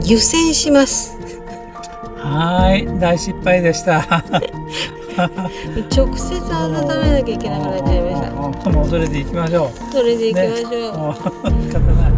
湯煎します。はい、大失敗でした。直接温めなきゃいけなくなっちゃいました。もうそれで行きましょう。それで行きましょう。もう仕方ない。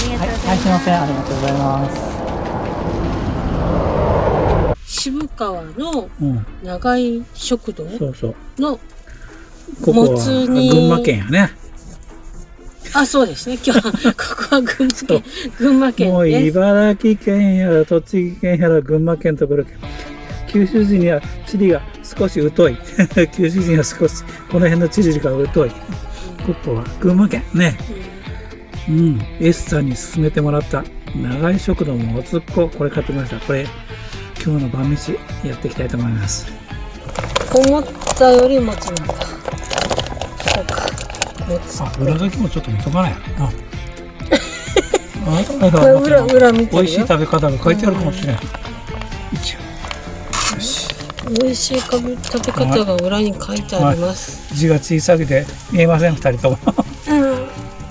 はい、すいません、ありがとうございます。渋川のうん長井食堂そうそう。のここはもつ煮。群馬県やね。あ、そうですね。今日はここは群馬県。群馬県もうです。茨城県やら栃木県やら群馬県ところ、九州人には地理が少し疎い。九州人は少しこの辺の地理が疎い。ここは群馬県ね。うん、S さんに勧めてもらった長井食堂もつっこ、これ買ってきました。これ今日の晩飯やっていきたいと思います。思ったよりもつなんだ。そうか。もつ。あ、裏書きもちょっと見とかない。あ、これ裏見てるよ。美味しい食べ方が書いてあるかもしれない。一応よし。美味しい食べ方が裏に書いてあります。字が小さくて見えません、二人とも。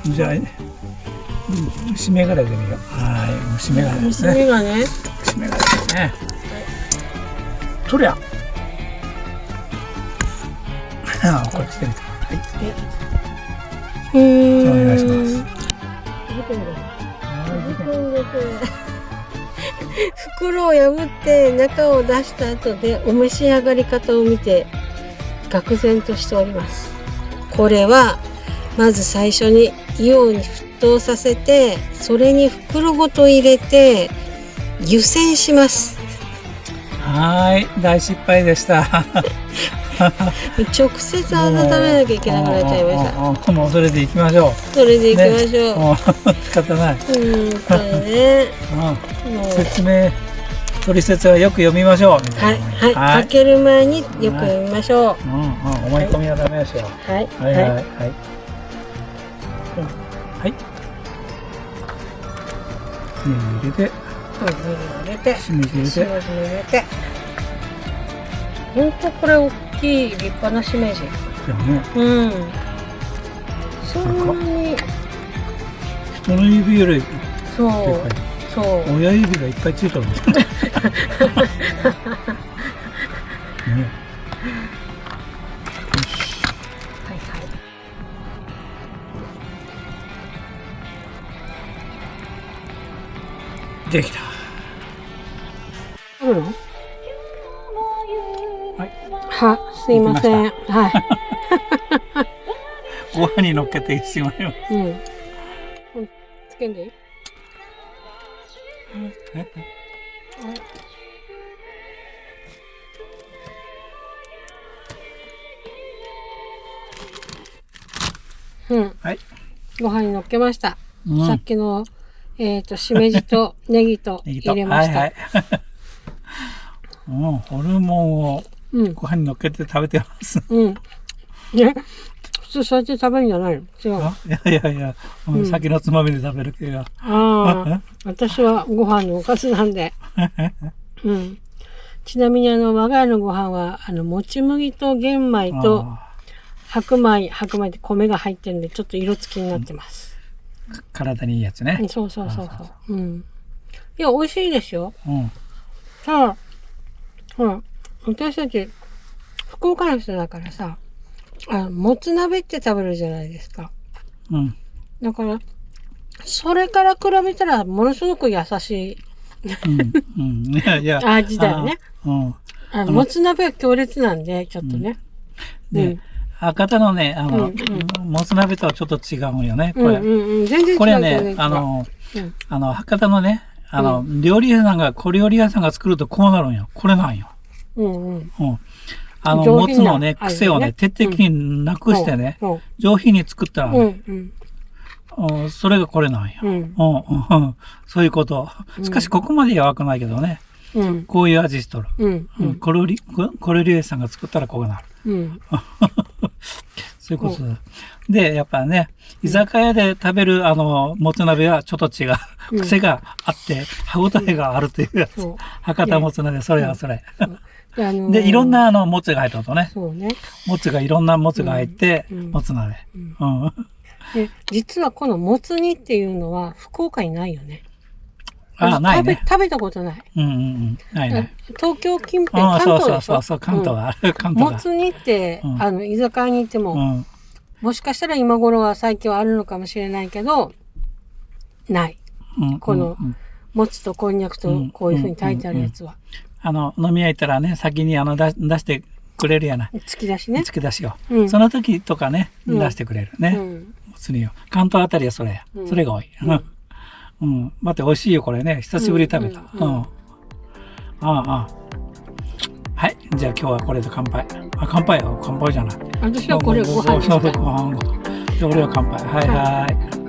うん。じゃあ、虫眼鏡で見よう。はい、虫眼鏡ですね。虫眼鏡。虫眼鏡ですね。とりゃ。こっちで見て。はい。お願いします。袋を破って中を出した後でお召し上がり方を見て愕然としております。これはまず最初にイオンに沸騰させて、それに袋ごと入れて湯煎します。はい、大失敗でした。直接温めなきゃいけなくなっちゃいました。もうそれで行きましょう。それで行きましょう。もう仕方ない。これね。説明、取説はよく読みましょう。はいはい。開ける前によく読みましょう。思い込みはダメですよ。はいはいはいはい。はい。ネギ入れて。入れて。しめじ入れて。入れて。本当これ大きい立派なしめじ。だよね。うん。そんなに。人の指より。そう。そう。親指がいっぱいついてるんですよ。ね。できた。はい。すいません。はい。ご飯に乗っけてしまいます。つけんでいい？はい。ご飯に乗っけました。さっきのしめじとネギと入れました。ホルモンをご飯に乗っけて食べてます。普通そうやって食べるんじゃないの？違う。いや、先のつまみで食べる系が。私はご飯のおかずなんで。ちなみに我が家のご飯はもち麦と玄米と白米って米が入ってるんでちょっと色付きになってます。体にいいやつね。そう。いや美味しいですよ。ただほら私たち福岡の人だからさ、もつ鍋って食べるじゃないですか。だからそれから比べたらものすごく優しい味だよね。もつ鍋は強烈なんでちょっとね。博多のねもつ鍋とはちょっと違うよね。これ全然違う。これね博多のね料理屋さんが小料理屋さんが作るとこうなるんよ。これなんよ。もつのね癖をね徹底的になくしてね上品に作ったらねそれがこれなんよ。そういうこと。しかしここまで弱くないけどね。こういう味しとる。小料理屋さんが作ったらこうなる。そういうことだ。でやっぱね居酒屋で食べるもつ鍋はちょっと違う。癖があって歯ごたえがあるというやつ。博多もつ鍋それはそれ。でいろんなもつが入ったとね。もつがいろんなもつが入ってもつ鍋。で実はこのもつ煮っていうのは福岡にないよね。ないね。食べたことない。ないね。東京近辺関東でしょ。そう関東がある。関東が。もつ煮って居酒屋に行ってももしかしたら今頃は最近はあるのかもしれないけどない。この、もつとこんにゃくとこういうふうに炊いてあるやつは。飲み屋行ったらね、先に出してくれるやない。突き出しね。突き出しを。その時とかね、出してくれるね。もつ煮を。関東あたりはそれや。それが多い。待って、美味しいよ、これね。久しぶりに食べた。はい。じゃあ今日はこれで乾杯。乾杯よ。乾杯じゃない。私はこれご飯。俺は乾杯。はいはい。